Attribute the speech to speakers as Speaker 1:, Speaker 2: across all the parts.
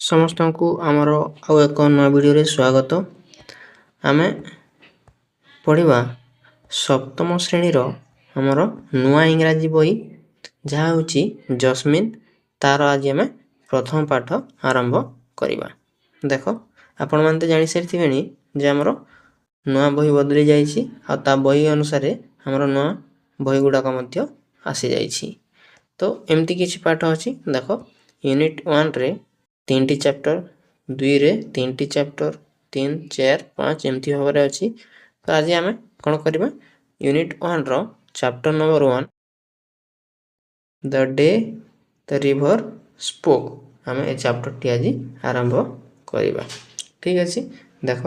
Speaker 1: ସମସ୍ତଙ୍କୁ ଆମର ଆଉ ଏକ ନୂଆ ଭିଡ଼ିଓରେ ସ୍ୱାଗତ। ଆମେ ପଢ଼ିବା ସପ୍ତମ ଶ୍ରେଣୀର ଆମର ନୂଆ ଇଂରାଜୀ ବହି ଯାହା ହେଉଛି ଜସ୍ମିନ୍। ତାର ଆଜି ଆମେ ପ୍ରଥମ ପାଠ ଆରମ୍ଭ କରିବା। ଦେଖ, ଆପଣମାନେ ତ ଜାଣିସାରିଥିବେଣି ଯେ ଆମର ନୂଆ ବହି ବଦଳି ଯାଇଛି ଆଉ ତା ବହି ଅନୁସାରେ ଆମର ନୂଆ ବହି ଗୁଡ଼ାକ ମଧ୍ୟ ଆସିଯାଇଛି। ତ ଏମିତି କିଛି ପାଠ ଅଛି। ଦେଖ, ୟୁନିଟ୍ 1ରେ 3ଟି ଚାପ୍ଟର, 2ରେ 3ଟି ଚାପ୍ଟର, 3, 4, 5 ଏମିତି ଭାବରେ ଅଛି। ତ ଆଜି ଆମେ କ'ଣ କରିବା, ୟୁନିଟ୍ 1ର chapter number 1 the day the river spoke, ଆମେ ଏ ଚାପ୍ଟରଟି ଆଜି ଆରମ୍ଭ କରିବା। ଠିକ୍ ଅଛି। ଦେଖ,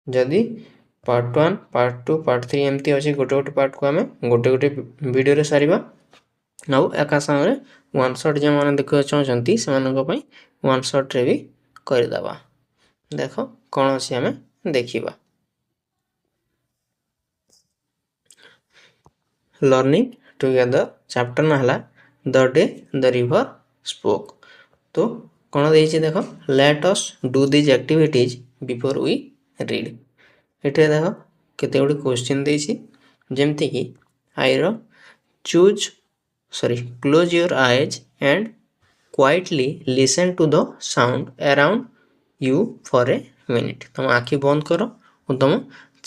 Speaker 1: ଯଦି ପାର୍ଟ 1, ପାର୍ଟ 2, ପାର୍ଟ 3 ଏମିତି ଅଛି, ଗୋଟେ ଗୋଟେ ପାର୍ଟକୁ ଆମେ ଗୋଟେ ଗୋଟେ ଭିଡ଼ିଓରେ ସାରିବା। ଆଉ ଏକା ସାଙ୍ଗରେ ୱାନ୍ ସଟ୍ ଯେଉଁମାନେ ଦେଖିବାକୁ ଚାହୁଁଛନ୍ତି ସେମାନଙ୍କ ପାଇଁ ୱାନ୍ ସଟ୍ରେ ବି କରିଦେବା। ଦେଖ କ'ଣ ଅଛି ଆମେ ଦେଖିବା। ଲର୍ଣ୍ଣିଂ ଟୁଗେଦର ଚାପ୍ଟର ନା ହେଲା the day the river spoke. ତ କ'ଣ ଦେଇଛି ଦେଖ, let us do these activities before we read. ଏଠାରେ ଦେଖ କେତେ ଗୁଡ଼ିଏ କ୍ୱେଶ୍ଚିନ୍ ଦେଇଛି, ଯେମିତିକି ଆଇର close your eyes and quietly listen to the sound around you for a minute. ତୁମ ଆଖି ବନ୍ଦ କର ଓ ତୁମ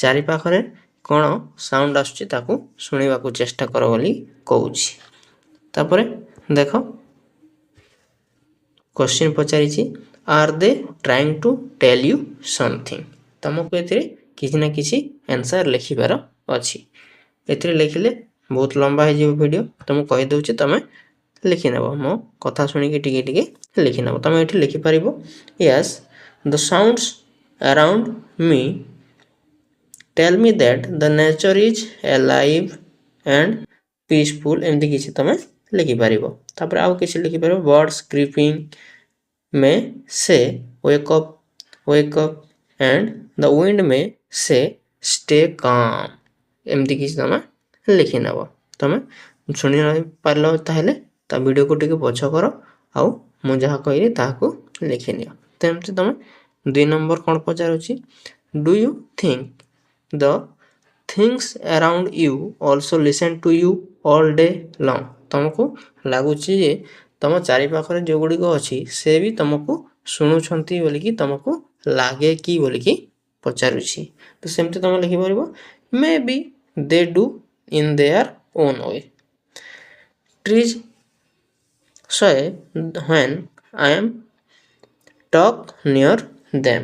Speaker 1: ଚାରିପାଖରେ କ'ଣ ସାଉଣ୍ଡ ଆସୁଛି ତାକୁ ଶୁଣିବାକୁ ଚେଷ୍ଟା କର ବୋଲି କହୁଛି। ତାପରେ ଦେଖ କ୍ୱେଶ୍ଚିନ୍ ପଚାରିଛି, are they trying to tell you something. ତୁମକୁ ଏଥିରେ କିଛି ନା କିଛି ଆନ୍ସର୍ ଲେଖିବାର ଅଛି। ଏଥିରେ ଲେଖିଲେ ବହୁତ ଲମ୍ବା ହେଇଯିବ ଭିଡ଼ିଓ, ତ ମୁଁ କହିଦେଉଛି, ତୁମେ ଲେଖିନେବ। ମୋ କଥା ଶୁଣିକି ଟିକେ ଟିକେ ଲେଖିନେବ। ତୁମେ ଏଠି ଲେଖିପାରିବ, ୟେସ୍ ଦ ସାଉଣ୍ଡସ୍ ଆରାଉଣ୍ଡ ମି tell me that the nature is alive and peaceful. ଏମିତି କିଛି ତୁମେ ଲେଖିପାରିବ। ତାପରେ ଆଉ କିଛି ଲେଖିପାରିବ, ବର୍ଡସ୍ କ୍ରିପିଂ ମେ ସେ wake up and the wind May ସେ ଷ୍ଟେ କାମ୍। ଏମିତି କିଛି ତୁମେ ଲେଖିନେବ। ତୁମେ ଶୁଣି ପାରିଲ ତାହେଲେ ତା ଭିଡ଼ିଓକୁ ଟିକେ ପଛ କର ଆଉ ମୁଁ ଯାହା କହିଲି ତାହାକୁ ଲେଖିନିଅ। ତ ଏମିତି ତୁମେ 2 ନମ୍ବର କ'ଣ ପଚାରୁଛି, do you think the things around you also listen to you all day long. ତୁମକୁ ଲାଗୁଛି ଯେ ତୁମ ଚାରିପାଖରେ ଯେଉଁଗୁଡ଼ିକ ଅଛି ସେ ବି ତୁମକୁ ଶୁଣୁଛନ୍ତି ବୋଲିକି ତୁମକୁ ଲାଗେ କି ବୋଲିକି ପଚାରୁଛି। ତ ସେମିତି ତୁମେ ଲେଖିପାରିବ, may be they do in their own way. Trees sway when I am talk near them.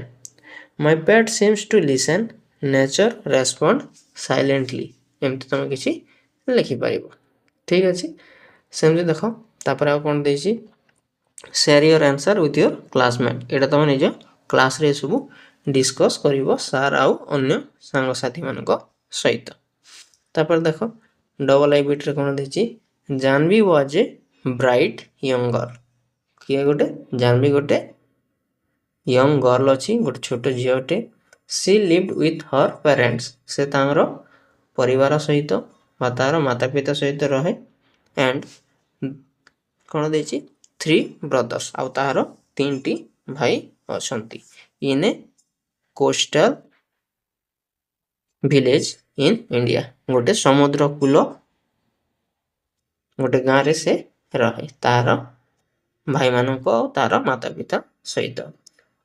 Speaker 1: My pet seems to listen. Nature respond silently. ଏମିତି ତୁମେ କିଛି ଲେଖିପାରିବ। ଠିକ୍ ଅଛି। ସେମିତି ଦେଖ, ତାପରେ ଆଉ କ'ଣ ଦେଇଛି, share your answer with your classmate. ଏଇଟା ତୁମେ ନିଜ କ୍ଲାସ୍ରେ ଏସବୁ ଡିସ୍କସ୍ କରିବ ସାର୍ ଆଉ ଅନ୍ୟ ସାଙ୍ଗସାଥିମାନଙ୍କ ସହିତ। ତାପରେ ଦେଖ, ଡବଲ୍ ଆଇ ବିଟ୍ରେ କ'ଣ ଦେଇଛି, Jahnavi was a bright young girl. କିଏ ଗୋଟେ? ଜାହ୍ନବୀ ଗୋଟେ ୟଙ୍ଗ ଗର୍ଲ ଅଛି, ଗୋଟେ ଛୋଟ ଝିଅଟେ। She lived with her parents. ସେ ତାଙ୍କର ପରିବାର ସହିତ ବା ତାର ମାତା ପିତା ସହିତ ରହେ। ଆଣ୍ଡ କ'ଣ ଦେଇଛି, 3 ବ୍ରଦର୍ସ। ଆଉ ତାହାର 3ଟି ଭାଇ ଅଛନ୍ତି। In a coastal village in India. ଗୋଟେ ସମୁଦ୍ର କୂଳ ଗୋଟେ ଗାଁରେ ସେ ରହେ ତାର ଭାଇମାନଙ୍କ ଆଉ ତାର ମାତା ପିତା ସହିତ।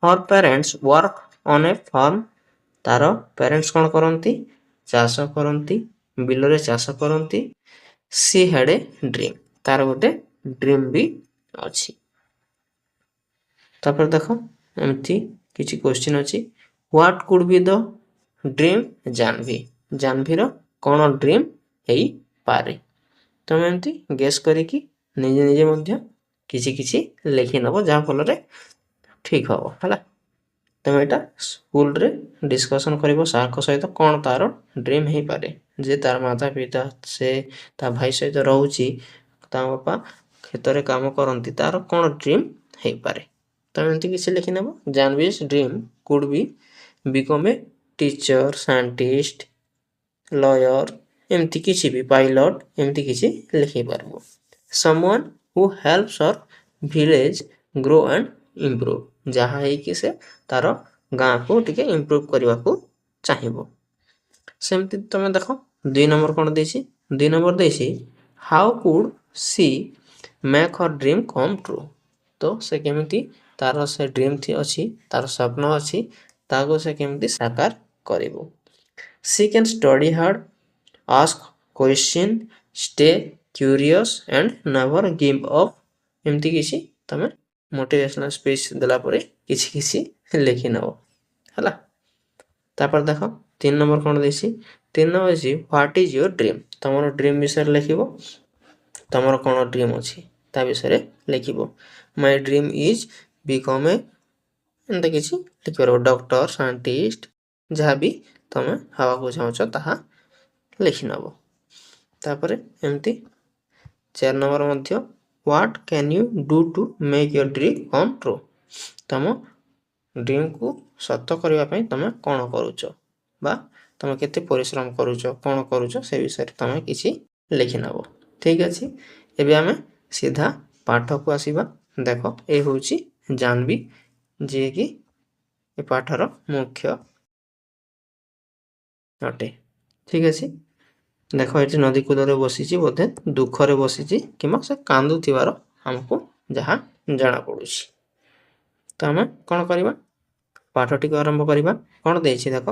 Speaker 1: Her parents work on a farm. ତାର ପ୍ୟାରେଣ୍ଟସ୍ କ'ଣ କରନ୍ତି? ଚାଷ କରନ୍ତି, ବିଲରେ ଚାଷ କରନ୍ତି। She had a dream. ତାର ଗୋଟେ ଡ୍ରିମ୍ ବି ଅଛି। ତାପରେ ଦେଖ, ଏମିତି କିଛି କ୍ୱେଶ୍ଚିନ୍ ଅଛି, what could be the dream Jahnavi. ଜାହ୍ନବୀର କ'ଣ ଡ୍ରିମ୍ ହେଇପାରେ? ତୁମେ ଏମିତି ଗେସ୍ କରିକି ନିଜେ ନିଜେ ମଧ୍ୟ କିଛି କିଛି ଲେଖିନେବ, ଯାହାଫଳରେ ଠିକ୍ ହେବ ହେଲା। ତୁମେ ଏଇଟା ସ୍କୁଲରେ ଡିସ୍କସନ୍ କରିବ ସାର୍ଙ୍କ ସହିତ, କ'ଣ ତାର ଡ୍ରିମ୍ ହେଇପାରେ। ଯେ ତାର ମାତା ପିତା ସେ ତା ଭାଇ ସହିତ ରହୁଛି, ତା ବାପା କ୍ଷେତରେ କାମ କରନ୍ତି, ତାର କ'ଣ ଡ୍ରିମ୍ ହେଇପାରେ। ତୁମେ ଏମିତି କିଛି ଲେଖିନେବ। Jahnavi's dream could be become a teacher, scientist, lawyer, ଏମିତି କିଛି ବି ପାଇଲଟ, ଏମିତି କିଛି ଲେଖିପାରିବ। Someone who helps our village grow and improve. ଯାହା ହେଇକି ସେ ତାର ଗାଁକୁ ଟିକେ ଇମ୍ପ୍ରୁଭ କରିବାକୁ ଚାହିଁବ। ସେମିତି ତମେ ଦେଖ 2 ନମ୍ବର କ'ଣ ଦେଇଛି? 2 ନମ୍ବର ଦେଇଛି how could she make her dream come true. ତ ସେ କେମିତି ତାର ସେ ଡ୍ରିମ୍ ଅଛି, ତାର ସ୍ୱପ୍ନ ଅଛି, ତାକୁ ସେ କେମିତି ସାକାର କରିବ। C can study hard, ask question, stay curious and never give up. ଏମିତି କିଛି ତମେ ମୋଟିଭେସନାଲ ସ୍ପିଚ୍ ଦେଲା ପରେ କିଛି କିଛି ଲେଖି ନେବ ହେଲା। ତାପରେ ଦେଖ 3 ନମ୍ବର କ'ଣ ଦେଇଛି? 3 ନମ୍ବର ଅଛି ହ୍ୱାଟ୍ ଇଜ୍ ୟୋର୍ ଡ୍ରିମ୍। ତମର ଡ୍ରିମ୍ ବିଷୟରେ ଲେଖିବ। ତମର କ'ଣ ଡ୍ରିମ୍ ଅଛି ତା ବିଷୟରେ ଲେଖିବ। ମାଇ ଡ୍ରିମ୍ ଇଜ୍ ବିକମ୍ ଏ, ଏମିତି କିଛି ଲେଖିପାରିବ। ଡକ୍ଟର, ସାଇଣ୍ଟିଷ୍ଟ, ଯାହା ବି ତମେ ହେବାକୁ ଚାହୁଁଛ ତାହା ଲେଖିନେବ। ତାପରେ ଏମିତି 4 ନମ୍ବର ମଧ୍ୟ what can you do to make your dream come true. ତମ ଡ୍ରିମ୍କୁ ସତ କରିବା ପାଇଁ ତମେ କ'ଣ କରୁଛ ବା ତମେ କେତେ ପରିଶ୍ରମ କରୁଛ, କ'ଣ କରୁଛ ସେ ବିଷୟରେ ତମେ କିଛି ଲେଖିନେବ। ଠିକ୍ ଅଛି, ଏବେ ଆମେ ସିଧା ପାଠକୁ ଆସିବା। ଦେଖ ଏ ହେଉଛି ଜାହ୍ନବୀ, ଯିଏକି ଏ ପାଠର ମୁଖ୍ୟ ଅଟେ। ଠିକ୍ ଅଛି, ଦେଖ ଏଠି ନଦୀ କୂଳରେ ବସିଛି, ବୋଧେ ଦୁଃଖରେ ବସିଛି କିମ୍ବା ସେ କାନ୍ଦୁଥିବାର ଆମକୁ ଯାହା ଜଣାପଡ଼ୁଛି। ତ ଆମେ କ'ଣ କରିବା? ପାଠଟିକୁ ଆରମ୍ଭ କରିବା। କ'ଣ ଦେଇଛି ଦେଖ?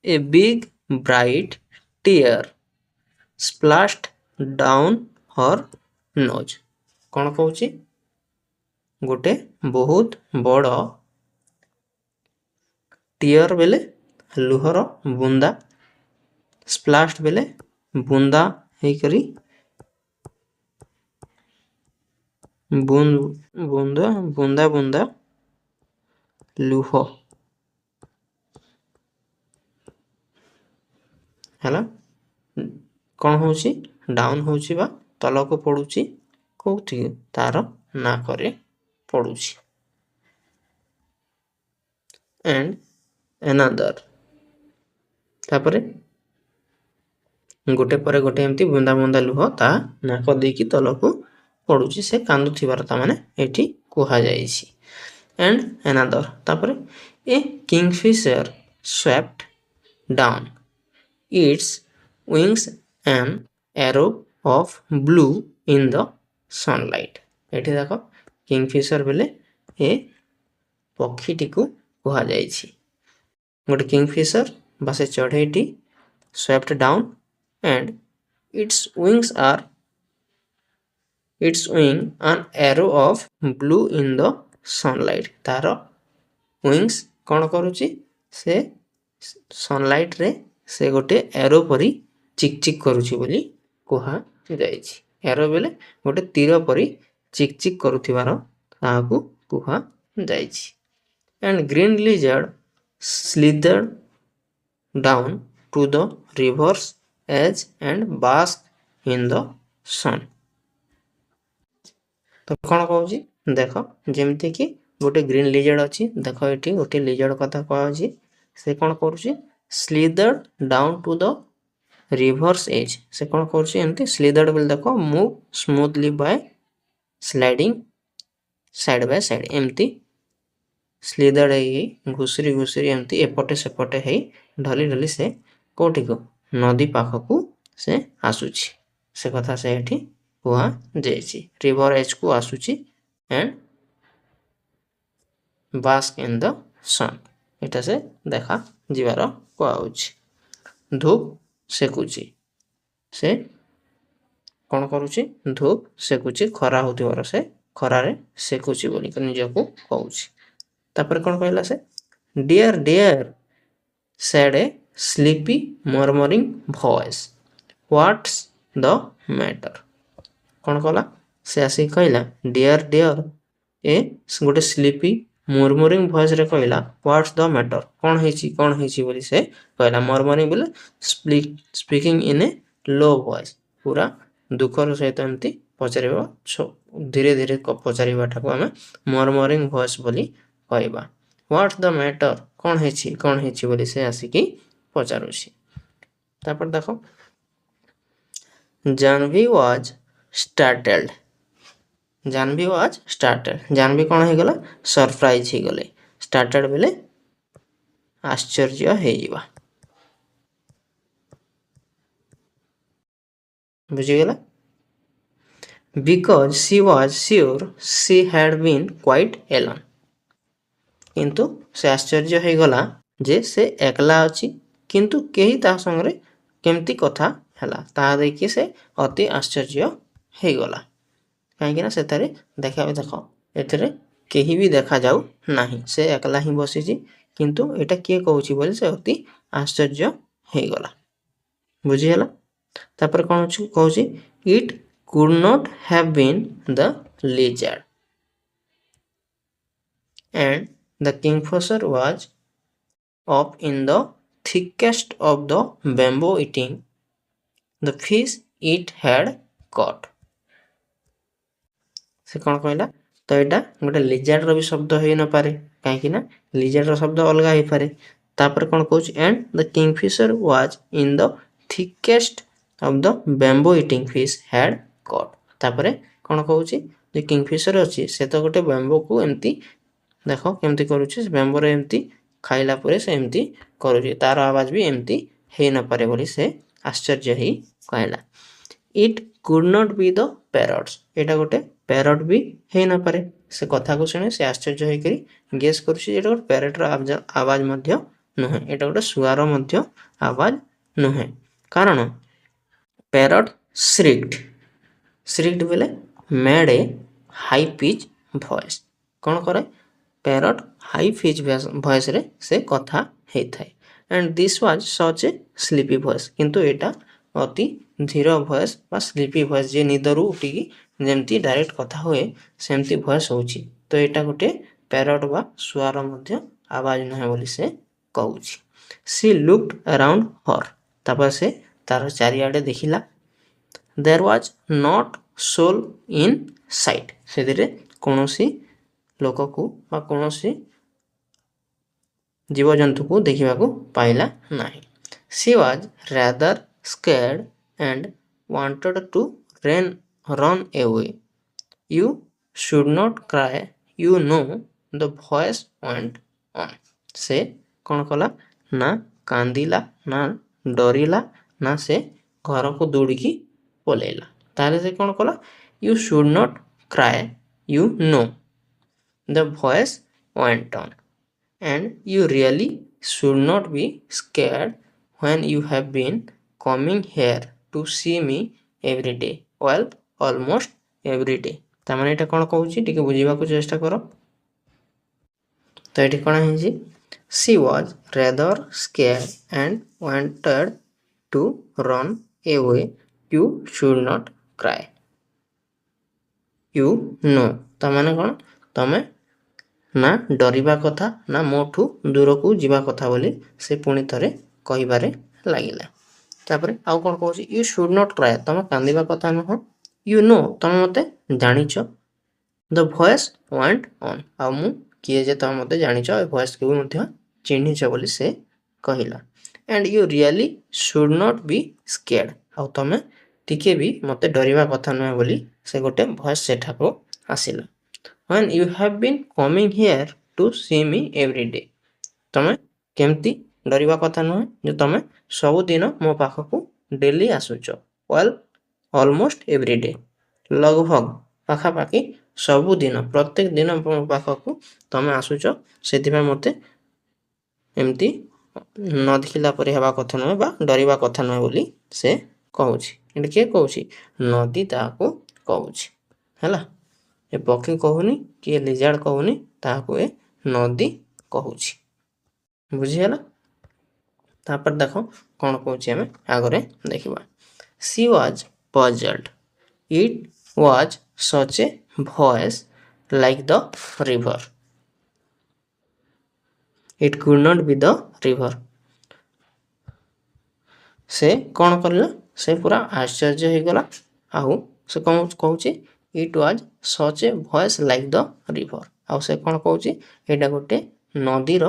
Speaker 1: A big bright tear splashed down her nose. କ'ଣ କହୁଛି? ଗୋଟେ ବହୁତ ବଡ଼ ଟିୟର ବେଲେ ଲୁହର ବୁନ୍ଦା, ସ୍ପ୍ଲାଶ୍ଡ ବେଲେ ବୁନ୍ଦା ହେଇକରି ବୁନ୍ଦା ବୁନ୍ଦା ଲୁହ ହେଲା। କ'ଣ ହେଉଛି? ଡାଉନ୍ ହେଉଛି ବା ତଳକୁ ପଡ଼ୁଛି। କେଉଁଠି? ତାର ନାକରେ ପଡ଼ୁଛି। ଆଣ୍ଡ another, ତାପରେ ଗୋଟେ ପରେ ଗୋଟେ ଏମିତି ବୁନ୍ଦା ବୁନ୍ଦା ଲୁହ ତା ନାକ ଦେଇକି ତଳକୁ ପଡ଼ୁଛି। ସେ କାନ୍ଦୁଥିବାର ତାମାନେ ଏଠି କୁହାଯାଇଛି। ଆଣ୍ଡ another, ତାପରେ ଏ Kingfisher swept down its wings an arrow of blue in the sunlight। ଏଠି ଦେଖ କିଙ୍ଗଫିଶର ବେଲେ ଏ ପକ୍ଷୀଟିକୁ କୁହାଯାଇଛି। ଗୋଟେ କିଙ୍ଗଫିଶର ବା ସେ ଚଢ଼େଇଟି swept down and its wing an arrow of blue in the sunlight। ତାର ୱିଙ୍ଗସ୍ କ'ଣ କରୁଛି? ସେ ସନଲାଇଟ୍ରେ ସେ ଗୋଟେ ଏରୋ ପରି ଚିକ୍ ଚିକ୍ କରୁଛି ବୋଲି କୁହାଯାଇଛି। ଏରୋ ବେଲେ ଗୋଟେ ତୀର ପରି ଚିକ୍ ଚିକ୍ କରୁଥିବାର ତାହାକୁ କୁହାଯାଇଛି। And green lizard slithered down to the river's edge and basked in the sun। ତ କ'ଣ କହୁଛି ଦେଖ, ଯେମିତିକି ଗୋଟେ ଗ୍ରୀନ୍ ଲିଜର୍ଡ ଅଛି। ଦେଖ ଏଠି ଗୋଟେ ଲିଜର୍ଡ କଥା କୁହାଯାଇଛି। ସେ କ'ଣ କରୁଛି? Slithered down to the river's edge. ସେ କ'ଣ କରୁଛି? ଏମିତି ସ୍ଲିଦର୍ଡ ବୋଲି ଦେଖ move smoothly by sliding side by side. ଏମିତି ସ୍ଲିଦର୍ଡ ହେଇ ଘୁଷୁରି ଘୁଷୁରି ଏମିତି ଏପଟେ ସେପଟେ ହେଇ ଢଲି ଢଲି ସେ କେଉଁଠିକୁ? ନଦୀ ପାଖକୁ ସେ ଆସୁଛି। ସେ କଥା ସେ ଏଠି କୁହାଯାଇଛି। ରିଭର ଏଜ୍କୁ ଆସୁଛି ଆଣ୍ଡ ବାସ୍କ ଇନ୍ ଦ ସନ୍, ଏଇଟା ସେ ଦେଖା ଯିବାର କୁହାଉଛି। ଧୂପ ସେକୁଛି, ସେ କ'ଣ କରୁଛି? ଧୂପ ସେକୁଛି, ଖରା ହେଉଥିବାର ସେ ଖରାରେ ସେକୁଛି ବୋଲି ନିଜକୁ କହୁଛି। ତାପରେ କ'ଣ କହିଲା ସେ? Deer deer said a sleepy murmuring voice, what's the matter। କ'ଣ କଲା? ସେ ଆସିକି କହିଲା ଡିୟର ଡିୟର, ଏ ଗୋଟେ ସ୍ଲିପି ମୁରମୁରିଂ ଭଏସ୍ରେ କହିଲା ହ୍ୱାଟ୍ସ ଦ ମ୍ୟାଟର, କ'ଣ ହେଇଛି ବୋଲି ସେ କହିଲା। ମର୍ମରିଂ ବୋଲେ speaking in a low voice, ପୁରା ଦୁଃଖର ସହିତ ଏମିତି ପଚାରିବା, ଧୀରେ ଧୀରେ ପଚାରିବାଟାକୁ ଆମେ ମର୍ମରିଂ ଭଏସ୍ ବୋଲି କହିବା। ହ୍ୱାଟ୍ସ ଦ ମ୍ୟାଟର, କ'ଣ ହେଇଛି ବୋଲି ସେ ଆସିକି ପଚାରୁଛି। ତାପରେ ଦେଖ Jahnavi was startled Jahnavi was started. Jahnavi କ'ଣ ହେଇଗଲା ସରପ୍ରାଇଜ୍ ହେଇଗଲେ। ଷ୍ଟାର୍ଟେଡ୍ ବେଲେ ଆଶ୍ଚର୍ଯ୍ୟ ହେଇଯିବା। ବୁଝିଗଲା। Because she was sure she had been quite alone. କିନ୍ତୁ ସେ ଆଶ୍ଚର୍ଯ୍ୟ ହେଇଗଲା ଯେ ସେ ଏକଲା ଅଛି, କିନ୍ତୁ କେହି ତା ସାଙ୍ଗରେ କେମିତି କଥା ହେଲା ତାହା ଦେଖି ସେ ଅତି ଆଶ୍ଚର୍ଯ୍ୟ ହେଇଗଲା। କାହିଁକିନା ସେଥିରେ ଦେଖ ଏଥିରେ କେହି ବି ଦେଖାଯାଉ ନାହିଁ, ସେ ଏକଲା ହିଁ ବସିଛି, କିନ୍ତୁ ଏଇଟା କିଏ କହୁଛି ବୋଲି ସେ ଅତି ଆଶ୍ଚର୍ଯ୍ୟ ହେଇଗଲା। ବୁଝିହେଲା। ତାପରେ କ'ଣ କହୁଛି it could not have been the lizard and the kingfisher was up in the thickest of the bamboo eating the fish it had caught। ସେ କ'ଣ କହିଲା ତ ଏଇଟା ଗୋଟେ ଲିଜାର୍ଡର ବି ଶବ୍ଦ ହେଇନପାରେ, କାହିଁକି ନା ଲିଜାର୍ଡର ଶବ୍ଦ ଅଲଗା ହେଇପାରେ। ତାପରେ କ'ଣ କହୁଛି and the kingfisher was in the thickest of the bamboo eating fish had caught। ତାପରେ କ'ଣ କହୁଛି ଯେ କିଙ୍ଗଫିଶର ଅଛି ସେ ତ ଗୋଟେ ବ୍ୟାମ୍ବୋକୁ ଏମିତି ଦେଖ କେମିତି କରୁଛି, ସେ ବ୍ୟାମ୍ବୋରେ ଏମିତି ଖାଇଲା ପରେ ସେ ଏମିତି କରୁଛି, ତାର ଆବାଜ ବି ଏମିତି ହେଇନପାରେ ବୋଲି ସେ ଆଶ୍ଚର୍ଯ୍ୟ ହେଇ କହିଲା। ଇଟ୍ କୁଡ୍ ନଟ୍ ବି ଦ ପ୍ୟାରଟ୍ସ। ଏଇଟା ଗୋଟେ ପ୍ୟାରଟ୍ ବି ହେଇନପାରେ। ସେ କଥାକୁ ଶୁଣି ସେ ଆଶ୍ଚର୍ଯ୍ୟ ହେଇକରି ଗେସ୍ କରୁଛି ଯେ ଏଇଟା ଗୋଟେ ପ୍ୟାରଟ୍ର ଆବାଜ ମଧ୍ୟ ନୁହେଁ, ଏଇଟା ଗୋଟେ ଶୁଆର ମଧ୍ୟ ଆବାଜ ନୁହେଁ। କାରଣ ପ୍ୟାରଟ୍ ଶ୍ରିକ୍ଡ ବେଲେ made a high pitch voice. କ'ଣ କରେ ପ୍ୟାରଟ୍ ହାଇ ପିଚ୍ ଭଏସ୍ରେ ସେ କଥା ହେଇଥାଏ। And this was such a sleepy voice. କିନ୍ତୁ ଏଇଟା ଅତି ଧୀର ଭଏସ୍ ବା ସ୍ଲିପି ଭଏସ୍, ଯେ ନିଦରୁ ଉଠିକି ଯେମିତି ଡାଇରେକ୍ଟ କଥା ହୁଏ ସେମିତି ଭଏସ୍ ହେଉଛି। ତ ଏଇଟା ଗୋଟେ ପ୍ୟାରଟ୍ ବା ଶୁଆର ମଧ୍ୟ ଆବାଜ ନୁହେଁ ବୋଲି ସେ କହୁଛି। She looked around her. ତାପରେ ସେ ତାର ଚାରିଆଡ଼େ ଦେଖିଲା। There was not soul in sight. ସେଥିରେ କୌଣସି ଲୋକକୁ ବା କୌଣସି ଜୀବଜନ୍ତୁକୁ ଦେଖିବାକୁ ପାଇଲା ନାହିଁ। She was rather scared and wanted to run away. You should not cry you know the voice went on. ସେ କ'ଣ କଲା ନା କାନ୍ଦିଲା, ନା ଡରିଲା, ନା ସେ ଘରକୁ ଦୌଡ଼ିକି ପଳେଇଲା। ତାହେଲେ ସେ କ'ଣ କଲା you should not cry you know the voice went on and you really should not be scared when you have been coming here to see me every day, well almost every day। ତାମାନେ ଏଇଟା କ'ଣ କହୁଛି ଟିକେ ବୁଝିବାକୁ ଚେଷ୍ଟା କର। ତ ଏଠି କ'ଣ ହେଇଛି she was rather scared and wanted to run away, you should not cry you know। ତାମାନେ କ'ଣ ତମେ ନା ଡରିବା କଥା, ନା ମୋଠୁ ଦୂରକୁ ଯିବା କଥା ବୋଲି ସେ ପୁଣି ଥରେ କହିବାରେ ଲାଗିଲା। ତାପରେ ଆଉ କ'ଣ କହୁଛି ୟୁ ସୁଡ୍ ନଟ୍ କ୍ରାଏ। ତମେ କାନ୍ଦିବା କଥା ନୁହଁ। ୟୁ ନୋ ତମେ ମୋତେ ଜାଣିଛ। ଦ ଭଏସ୍ ୱେଣ୍ଟ ଅନ୍ ଆଉ ମୁଁ କିଏ ଯେ ତମେ ମୋତେ ଜାଣିଛ, ଏ ଭଏସ୍କୁ ବି ମଧ୍ୟ ଚିହ୍ନିଛ ବୋଲି ସେ କହିଲା। And you really should not be scared ଆଉ ତମେ ଟିକେ ବି ମୋତେ ଡରିବା କଥା ନୁହେଁ ବୋଲି ସେ ଗୋଟେ ଭଏସ୍ ସେଠାକୁ ଆସିଲା। when you have been coming here to see me every day। ତମେ କେମିତି ଡରିବା କଥା ନୁହେଁ ଯେ ତମେ ସବୁଦିନ ମୋ ପାଖକୁ ଡେଲି ଆସୁଛ। well almost every day ଲଗଭଗ ପାଖାପାଖି ସବୁଦିନ ପ୍ରତ୍ୟେକ ଦିନ ମୋ ପାଖକୁ ତମେ ଆସୁଛ, ସେଥିପାଇଁ ମୋତେ ଏମିତି ନ ଦେଖିଲା ପରି ହେବା କଥା ନୁହେଁ ବା ଡରିବା କଥା ନୁହେଁ ବୋଲି ସେ କହୁଛି। ଏଠି କିଏ କହୁଛି ନଦୀ ତାହାକୁ କହୁଛି ହେଲା। ଏ ପକ୍ଷୀ କହୁନି କି ଏ ଲିଜାର୍ଡ କହୁନି, ତାହାକୁ ଏ ନଦୀ କହୁଛି। ବୁଝିହେଲା। ତାପରେ ଦେଖ କ'ଣ କହୁଛି ଆମେ ଆଗରେ ଦେଖିବା। She was puzzled it was such a voice like the river it could not be the river. ସେ କ'ଣ କଲା ସେ ପୁରା ଆଶ୍ଚର୍ଯ୍ୟ ହେଇଗଲା। ଆଉ ସେ କ'ଣ କହୁଛି ଇଟ୍ was such a voice like the river. ଆଉ ସେ କ'ଣ କହୁଛି ଏଇଟା ଗୋଟେ ନଦୀର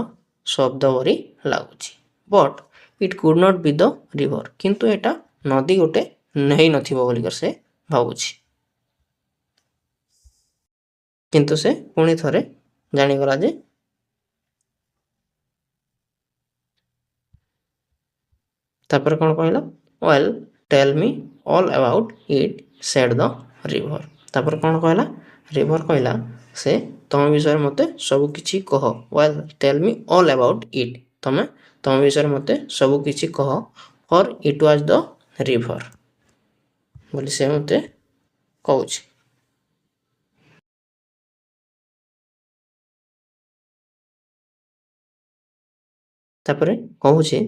Speaker 1: ଶବ୍ଦ ପରି ଲାଗୁଛି। But eat could not be the river. କିନ୍ତୁ ଏଇଟା ନଦୀ ଗୋଟେ ହେଇନଥିବ ବୋଲିକରି ସେ ଭାବୁଛି। କିନ୍ତୁ ସେ ପୁଣି ଥରେ ଜାଣିଗଲା ଯେ ତାପରେ କ'ଣ କହିଲା, well tell me all about it said the river. ତାପରେ କ'ଣ କହିଲା, ରିଭର୍ କହିଲା ସେ ତମ ବିଷୟରେ ମୋତେ ସବୁ କିଛି କହ। Well tell me all about it, ତମେ ତମ ବିଷୟରେ ମୋତେ ସବୁ କିଛି କହ। For it was the river ବୋଲି ସେ ମୋତେ କହୁଛି। ତାପରେ କହୁଛି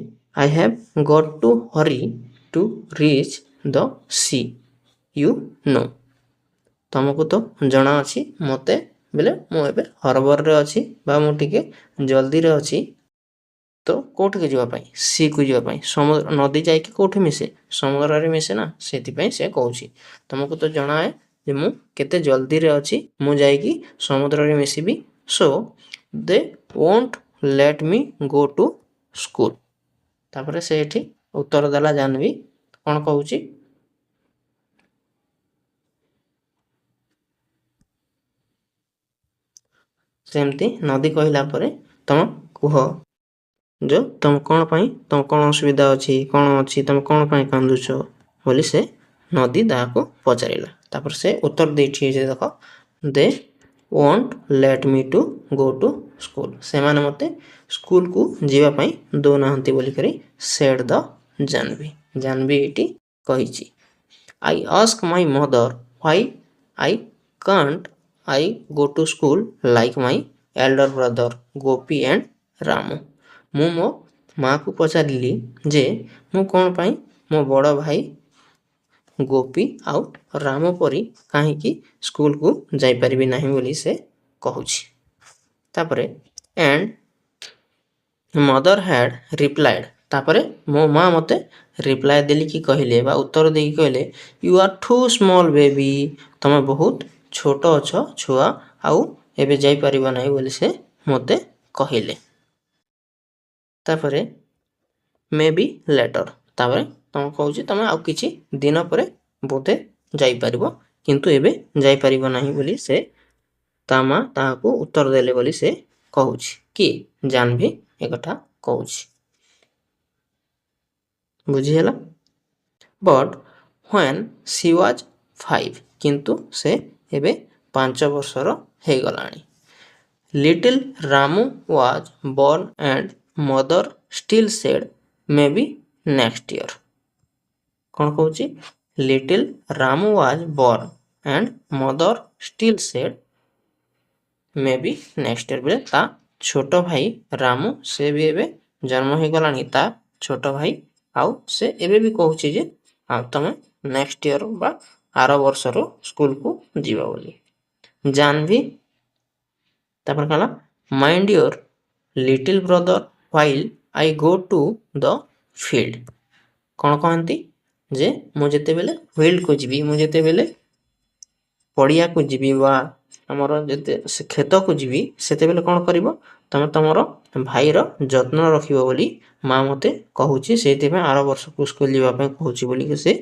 Speaker 1: I have got to hurry to reach the sea you know. ତମକୁ ତ ଜଣା ଅଛି ମୋତେ ବେଲେ ମୁଁ ଏବେ ହରବରରେ ଅଛି ବା ମୁଁ ଟିକେ ଜଲ୍ଦିରେ ଅଛି। ତ କେଉଁଠିକି ଯିବା ପାଇଁ, ସିକୁ ଯିବା ପାଇଁ। ନଦୀ ଯାଇକି କେଉଁଠି ମିଶେ, ସମୁଦ୍ରରେ ମିଶେ ନା, ସେଥିପାଇଁ ସେ କହୁଛି ତମକୁ ତ ଜଣାଏ ଯେ ମୁଁ କେତେ ଜଲ୍ଦିରେ ଅଛି, ମୁଁ ଯାଇକି ସମୁଦ୍ରରେ ମିଶିବି। ସୋ ଦେ ୱୋଣ୍ଟ ଲେଟ୍ ମି ଗୋ ଟୁ ସ୍କୁଲ। ତାପରେ ସେ ଏଠି ଉତ୍ତର ଦେଲା ଜାହ୍ନବୀ କ'ଣ କହୁଛି, ସେମିତି ନଦୀ କହିଲା ପରେ ତମ କୁହ ଯେ ତମ କ'ଣ ପାଇଁ, ତମ କ'ଣ ଅସୁବିଧା ଅଛି, କ'ଣ ଅଛି, ତମେ କ'ଣ ପାଇଁ କାନ୍ଦୁଛ ବୋଲି ସେ ନଦୀ ତାହାକୁ ପଚାରିଲା। ତାପରେ ସେ ଉତ୍ତର ଦେଇଛି ଯେ ଦେଖ, they won't let me to go to school. ସେମାନେ ମୋତେ ସ୍କୁଲକୁ ଯିବା ପାଇଁ ଦେଉନାହାନ୍ତି ବୋଲିକରି ସେଡ୍ ଦ ଜାହ୍ନବୀ। ଜାହ୍ନବୀ ଏଠି କହିଛି I ask my mother why I can't I go to school like my elder brother Gopi and Ramu. ମୁଁ ମୋ ମାଆକୁ ପଚାରିଲି ଯେ ମୁଁ କ'ଣ ପାଇଁ ମୋ ବଡ଼ ଭାଇ ଗୋପୀ ଆଉ ରାମ ପରି କାହିଁକି ସ୍କୁଲକୁ ଯାଇପାରିବି ନାହିଁ ବୋଲି ସେ କହୁଛି। ତାପରେ ଆଣ୍ଡ ମଦର ହ୍ୟାଡ୍ ରିପ୍ଲାଏଡ୍, ତାପରେ ମୋ ମା ମୋତେ ରିପ୍ଲାଏ ଦେଲି କି କହିଲେ ବା ଉତ୍ତର ଦେଇକି କହିଲେ you are too small baby, ତମେ ବହୁତ ଛୋଟ ଅଛ ଛୁଆ, ଆଉ ଏବେ ଯାଇପାରିବ ନାହିଁ ବୋଲି ସେ ମୋତେ କହିଲେ। ତାପରେ ମେ ବି ଲେଟର, ତାପରେ ତମେ କହୁଛି ତମେ ଆଉ କିଛି ଦିନ ପରେ ବୋଧେ ଯାଇପାରିବ, କିନ୍ତୁ ଏବେ ଯାଇପାରିବ ନାହିଁ ବୋଲି ସେ ତା ମା ତାହାକୁ ଉତ୍ତର ଦେଲେ ବୋଲି ସେ କହୁଛି। କି ଜାହ୍ନବୀ ଏକଥା କହୁଛି, ବୁଝିହେଲା। ବଟ୍ ହ୍ୱେନ୍ ସି ୱାଜ୍ 5, କିନ୍ତୁ ସେ ଏବେ 5 ବର୍ଷର ହେଇଗଲାଣି। Little Ramu was born and mother still said may be next year. କ'ଣ କହୁଛି, little Ramu was born and mother still said may be next year, ବୋଲେ ତା ଛୋଟ ଭାଇ ରାମୁ ସେ ବି ଏବେ ଜନ୍ମ ହେଇଗଲାଣି, ତା ଛୋଟ ଭାଇ, ଆଉ ସେ ଏବେ ବି କହୁଛି ଯେ ଆଉ ତମେ ନେକ୍ସଟ ଇୟର ବା ଆର ବର୍ଷରୁ ସ୍କୁଲକୁ ଯିବ ବୋଲି। ଜାହ୍ନବୀ ତାପରେ କହିଲା mind your little brother while I go to the field. କ'ଣ କହନ୍ତି ଯେ ମୁଁ ଯେତେବେଳେ ଫିଲ୍ଡକୁ ଯିବି, ମୁଁ ଯେତେବେଳେ ପଡ଼ିଆକୁ ଯିବି ବା ଆମର ଯେତେ ସେ କ୍ଷେତକୁ ଯିବି, ସେତେବେଳେ କ'ଣ କରିବ, ତମେ ତମର ଭାଇର ଯତ୍ନ ରଖିବ ବୋଲି ମା ମୋତେ କହୁଛି, ସେଇଥିପାଇଁ ଆର ବର୍ଷକୁ ସ୍କୁଲ ଯିବା ପାଇଁ କହୁଛି ବୋଲିକି ସେ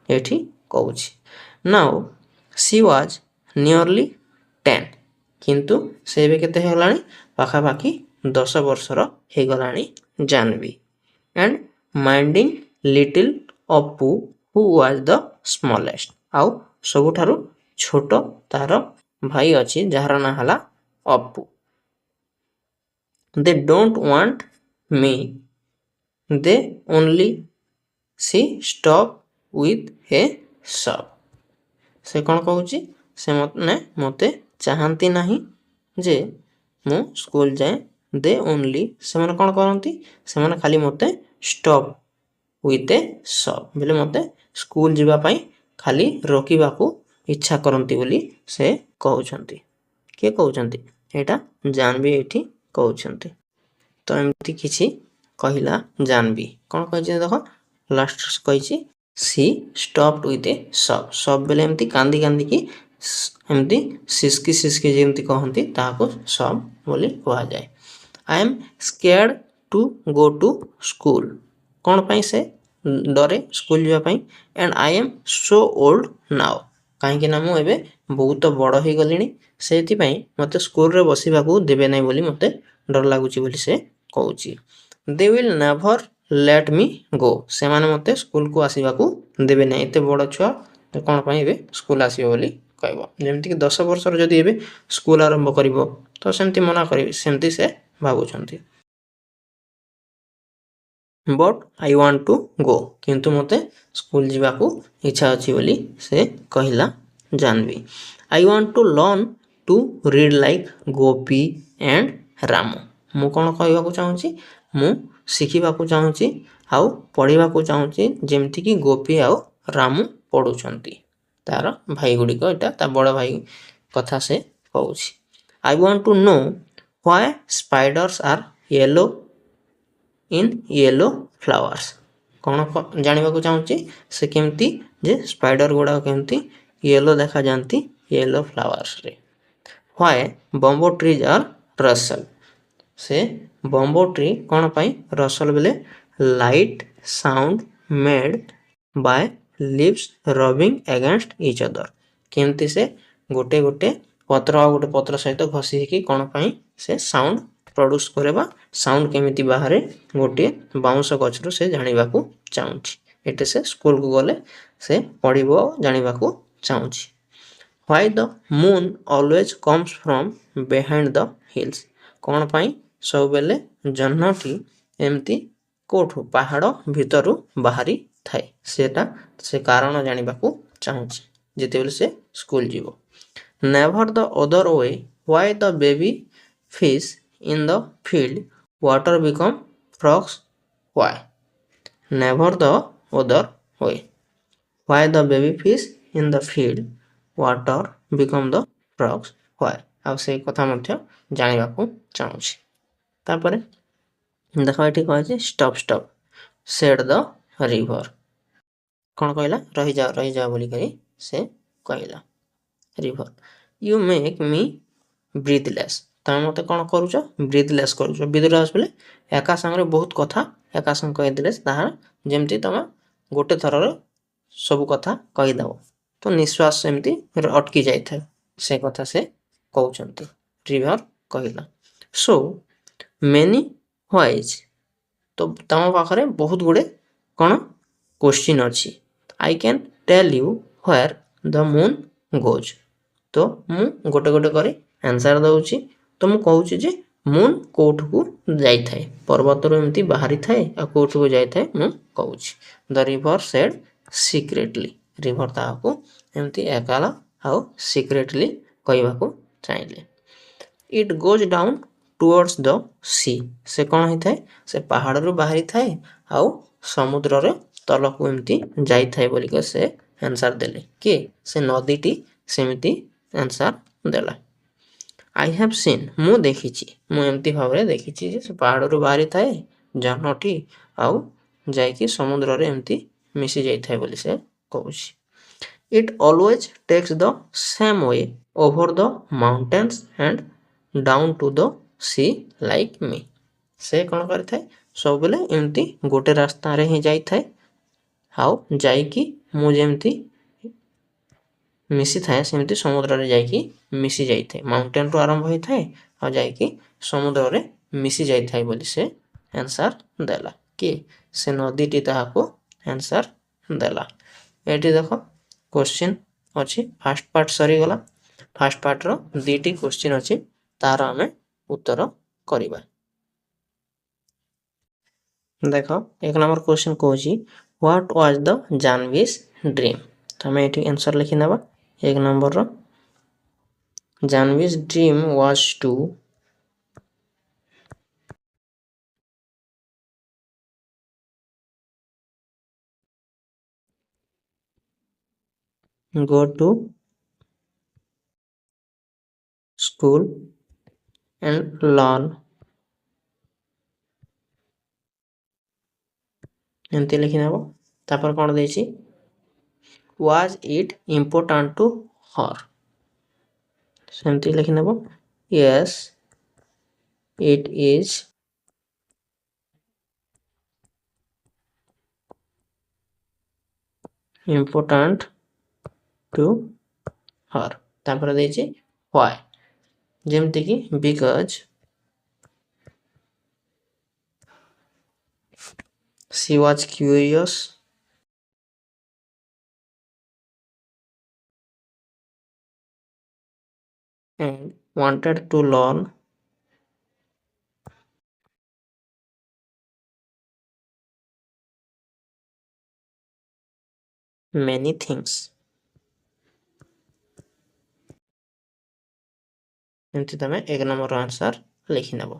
Speaker 1: ଏଠି କହୁଛି। ନାଓ ସି ୱାଜ୍ ନିୟରଲି 10, କିନ୍ତୁ ସେ ଏବେ କେତେ ହେଇଗଲାଣି, ପାଖାପାଖି 10 ବର୍ଷର ହେଇଗଲାଣି Jahnavi. And minding little Apu who was the smallest, ଆଉ ସବୁଠାରୁ ଛୋଟ ତାର ଭାଇ ଅଛି ଯାହାର ନାଁ ହେଲା ଅପୁ। ଦେ don't want me, they only she stop with a sob. ସେ କ'ଣ କହୁଛି, ସେମାନେ ମୋତେ ଚାହାନ୍ତି ନାହିଁ ଯେ ମୁଁ ସ୍କୁଲ ଯାଏ। ଦେ ଓନ୍ଲି, ସେମାନେ କ'ଣ କରନ୍ତି, ସେମାନେ ଖାଲି ମୋତେ ଷ୍ଟପ୍ ୱିଥ୍ ଏ ସପ୍, ବୋଲେ ମୋତେ ସ୍କୁଲ ଯିବା ପାଇଁ ଖାଲି ରୋକିବାକୁ ଇଚ୍ଛା କରନ୍ତି ବୋଲି ସେ କହୁଛନ୍ତି। କିଏ କହୁଛନ୍ତି, ଏଇଟା ଜାହ୍ନବୀ ଏଠି କହୁଛନ୍ତି। ତ ଏମିତି କିଛି କହିଲା ଜାହ୍ନବୀ। କ'ଣ କହିଛି ଦେଖ, ଲାଷ୍ଟ କହିଛି ସି ଷ୍ଟପ୍ ୱିଥ୍ ଏ ସପ୍। ସପ୍ ବେଲେ ଏମିତି କାନ୍ଦି କାନ୍ଦିକି ଏମିତି ସିସ୍କି ସିସ୍କି ଯେମିତି କହନ୍ତି ତାହାକୁ ସପ୍ ବୋଲି କୁହାଯାଏ। I am scared to go to school, କ'ଣ ପାଇଁ ସେ ଡରେ ସ୍କୁଲ ଯିବା ପାଇଁ। And I am so old now, କାହିଁକି ନା ମୁଁ ଏବେ ବହୁତ ବଡ଼ ହେଇଗଲିଣି, ସେଇଥିପାଇଁ ମୋତେ ସ୍କୁଲରେ ବସିବାକୁ ଦେବେ ନାହିଁ ବୋଲି ମୋତେ ଡର ଲାଗୁଛି ବୋଲି ସେ କହୁଛି। ଦେ ୱିଲ୍ ନେଭର ଲେଟ୍ ମି ଗୋ। ସେମାନେ ମୋତେ ସ୍କୁଲକୁ ଆସିବାକୁ ଦେବେ ନାହିଁ। ଏତେ ବଡ଼ ଛୁଆ କ'ଣ ପାଇଁ ଏବେ ସ୍କୁଲ ଆସିବ ବୋଲି କହିବ। ଯେମିତିକି 10 ବର୍ଷର ଯଦି ଏବେ ସ୍କୁଲ ଆରମ୍ଭ କରିବ ତ ସେମିତି ମନା କରିବେ, ସେମିତି ସେ ଭାବୁଛନ୍ତି। But I want to go. କିନ୍ତୁ ମୋତେ ସ୍କୁଲ ଯିବାକୁ ଇଚ୍ଛା ଅଛି ବୋଲି ସେ କହିଲା Jahnavi. I want to learn to read like Gopi and Ram. ମୁଁ କ'ଣ କହିବାକୁ ଚାହୁଁଛି, ମୁଁ ଶିଖିବାକୁ ଚାହୁଁଛି ଆଉ ପଢ଼ିବାକୁ ଚାହୁଁଛି ଯେମିତିକି ଗୋପୀ ଆଉ ରାମ ପଢ଼ୁଛନ୍ତି। ତାର ଭାଇ ଗୁଡ଼ିକ, ଏଇଟା ତା ବଡ଼ ଭାଇ କଥା ସେ କହୁଛି। I want to know why spiders are yellow in yellow flowers. କ'ଣ ଜାଣିବାକୁ ଚାହୁଁଛି ସେ କେମିତି ଯେ ସ୍ପାଇଡର ଗୁଡ଼ାକ କେମିତି ୟେଲୋ ଦେଖାଯାଆନ୍ତି ୟେଲୋ ଫ୍ଲାୱାର୍ସରେ। Why bamboo trees are rustle. ସେ ବମ୍ବୋ ଟ୍ରି କ'ଣ ପାଇଁ ରସଲ୍ ବେଲେ light sound made by leaves rubbing against each other. କେମିତି ସେ ଗୋଟେ ଗୋଟେ ପତ୍ର ଆଉ ଗୋଟେ ପତ୍ର ସହିତ ଘଷି ହେଇକି କ'ଣ ପାଇଁ ସେ ସାଉଣ୍ଡ ପ୍ରଡ୍ୟୁସ୍ କରେ ବା ସାଉଣ୍ଡ କେମିତି ବାହାରେ ଗୋଟିଏ ବାଉଁଶ ଗଛରୁ ସେ ଜାଣିବାକୁ ଚାହୁଁଛି। ଏଠି ସେ ସ୍କୁଲକୁ ଗଲେ ସେ ପଢ଼ିବ ଆଉ ଜାଣିବାକୁ ଚାହୁଁଛି। Why the moon always comes from behind the hills. କ'ଣ ପାଇଁ ସବୁବେଳେ ଜହ୍ନଟି ଏମିତି କେଉଁଠୁ ପାହାଡ଼ ଭିତରୁ ବାହାରି ଥାଏ, ସେଟା ସେ କାରଣ ଜାଣିବାକୁ ଚାହୁଁଛି ଯେତେବେଳେ ସେ ସ୍କୁଲ ଯିବ। Never the other way why the baby fish in the field water become frogs why. Never the other way why the baby fish in the field water become the frogs why. ଆଉ ସେଇ କଥା ମଧ୍ୟ ଜାଣିବାକୁ ଚାହୁଁଛି। ତାପରେ ଦେଖ ଏଠି କହିଛି ଷ୍ଟପ୍ ଷ୍ଟପ୍ ସେଡ୍ ଦ ରିଭର। କ'ଣ କହିଲା, ରହିଯାଅ ରହିଯାଅ ବୋଲିକରି ସେ କହିଲା। ରିଭର ୟୁ ମେକ୍ ମି ବ୍ରିଥଲେସ୍। ତମେ ମୋତେ କ'ଣ କରୁଛ, ବ୍ରିଥଲେସ୍ କରୁଛ। ବ୍ରିଥଲେସ୍ ବୋଲେ ଏକା ସାଙ୍ଗରେ ବହୁତ କଥା ଏକା ସାଙ୍ଗେ କହିଦେଲେ ତାହା ଯେମିତି ତମେ ଗୋଟେ ଥରରେ ସବୁ କଥା କହିଦେବ ତ ନିଶ୍ୱାସ ଏମିତି ଅଟକି ଯାଇଥାଏ, ସେ କଥା ସେ କହୁଛନ୍ତି। ରିଭର କହିଲା। So many whys. ତ ତମ ପାଖରେ ବହୁତ ଗୁଡ଼େ କ'ଣ କୋଶ୍ଚିନ୍ ଅଛି। I can tell you where the moon goes. ତ ମୁଁ ଗୋଟେ ଗୋଟେ କରି ଆନ୍ସର ଦେଉଛି। ତ ମୁଁ କହୁଛି ଯେ ମୁନ୍ କେଉଁଠିକୁ ଯାଇଥାଏ, ପର୍ବତରୁ ଏମିତି ବାହାରିଥାଏ ଆଉ କେଉଁଠିକୁ ଯାଇଥାଏ ମୁଁ କହୁଛି। ଦ ରିଭର ସେଡ୍ ସିକ୍ରେଟଲି। ରିଭର ତାହାକୁ ଏମିତି ଏକାଲା ଆଉ ସିକ୍ରେଟଲି କହିବାକୁ ଚାହିଁଲେ। ଇଟ୍ ଗୋଜ୍ ଡାଉନ୍ ଟୁୱାର୍ଡସ୍ ଦ ସି। ସେ କ'ଣ ହେଇଥାଏ, ସେ ପାହାଡ଼ରୁ ବାହାରିଥାଏ ଆଉ ସମୁଦ୍ରରେ ତଳକୁ ଏମିତି ଯାଇଥାଏ ବୋଲିକି ସେ ଆନ୍ସର ଦେଲେ। କିଏ, ସେ ନଦୀଟି ସେମିତି ଆନ୍ସର ଦେଲା। I have scene. ମୁଁ ଦେଖିଛି, ମୁଁ ଏମିତି ଭାବରେ ଦେଖିଛି ଯେ ସେ ପାହାଡ଼ରୁ ବାହାରିଥାଏ ଜହ୍ନଟି ଆଉ ଯାଇକି ସମୁଦ୍ରରେ ଏମିତି ମିଶି ଯାଇଥାଏ ବୋଲି ସେ କହୁଛି। It always takes the same way over the mountains and down to the sea like me. ସେ କ'ଣ କରିଥାଏ, ସବୁବେଳେ ଏମିତି ଗୋଟେ ରାସ୍ତାରେ ହିଁ ଯାଇଥାଏ ଆଉ ଯାଇକି ମୁଁ ଯେମିତି ମିଶିଥାଏ ସେମିତି ସମୁଦ୍ରରେ ଯାଇକି ମିଶି ଯାଇଥାଏ। ମାଉଣ୍ଟେନରୁ ଆରମ୍ଭ ହୋଇଥାଏ ଆଉ ଯାଇକି ସମୁଦ୍ରରେ ମିଶି ଯାଇଥାଏ ବୋଲି ସେ ଆନ୍ସର ଦେଲା। କିଏ, ସେ ନଦୀଟି ତାହାକୁ ଆନ୍ସର ଦେଲା। ଏଠି ଦେଖ କୋଶ୍ଚିନ୍ ଅଛି। ଫାର୍ଷ୍ଟ ପାର୍ଟ ସରିଗଲା। ଫାର୍ଷ୍ଟ ପାର୍ଟର 2ଟି କୋଶ୍ଚିନ୍ ଅଛି, ତାର ଆମେ ଉତ୍ତର କରିବା। ଦେଖ 1 ନମ୍ବର କୋଶ୍ଚିନ୍ କହୁଛି ହ୍ୱାଟ୍ ୱାଜ୍ ଦ ଜାହ୍ନବୀସ୍ ଡ୍ରିମ୍। ତ ଆମେ ଏଠି ଆନ୍ସର ଲେଖିନେବା। 1 ନମ୍ବରର ଜାହ୍ନବୀ's dream was to go to school and learn। ଏମିତି ଲେଖିନେବ। ତାପରେ କ'ଣ ଦେଇଛି, was it important to her। ସେମିତି ଲେଖିନେବ। yes it is important to her ତାପରେ ଦେଇଛି why ଯେମିତି କି because she was curious and wanted to learn many things ଏମିତି ତମେ 1 ନମ୍ବର ଆନ୍ସର ଲେଖିନେବ।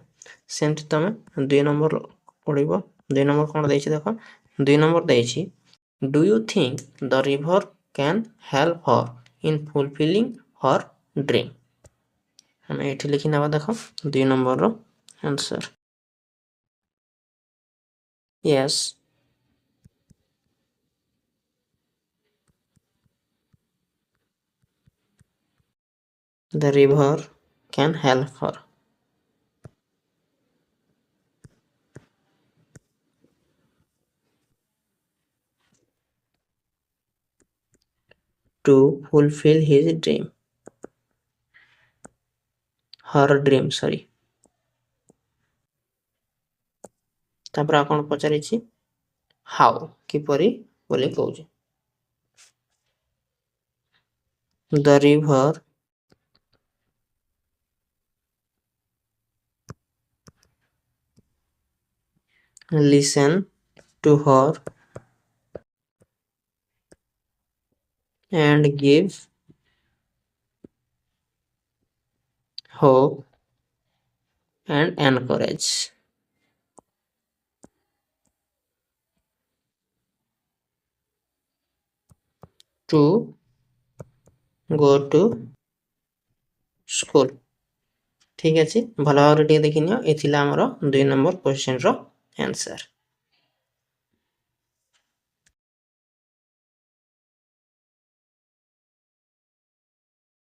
Speaker 1: ସେମିତି ତମେ 2 ନମ୍ବର ପଢ଼ିବ। 2 ନମ୍ବର କ'ଣ ଦେଇଛି ଦେଖ। 2 ନମ୍ବର ଦେଇଛି do you think the river can help her in fulfilling her dream. ଆମେ ଏଠି ଲେଖିନେବା ଦେଖ 2 ନମ୍ବରର answer. Yes the river can help her to fulfill his dream her dream sorry ତାପରେ ଆଉ କ'ଣ ପଚାରିଛି ହାଉ କିପରି ବୋଲି କହୁଛି the river listen to her and give hope and encourage to go to school। ଠିକ୍ ଅଛି ଭଲ ଭାବରେ ଟିକେ ଦେଖିନିଅ ଏ ଥିଲା ଆମର 2 ନମ୍ବର କ୍ୱେଶ୍ଚନର ଆନ୍ସର।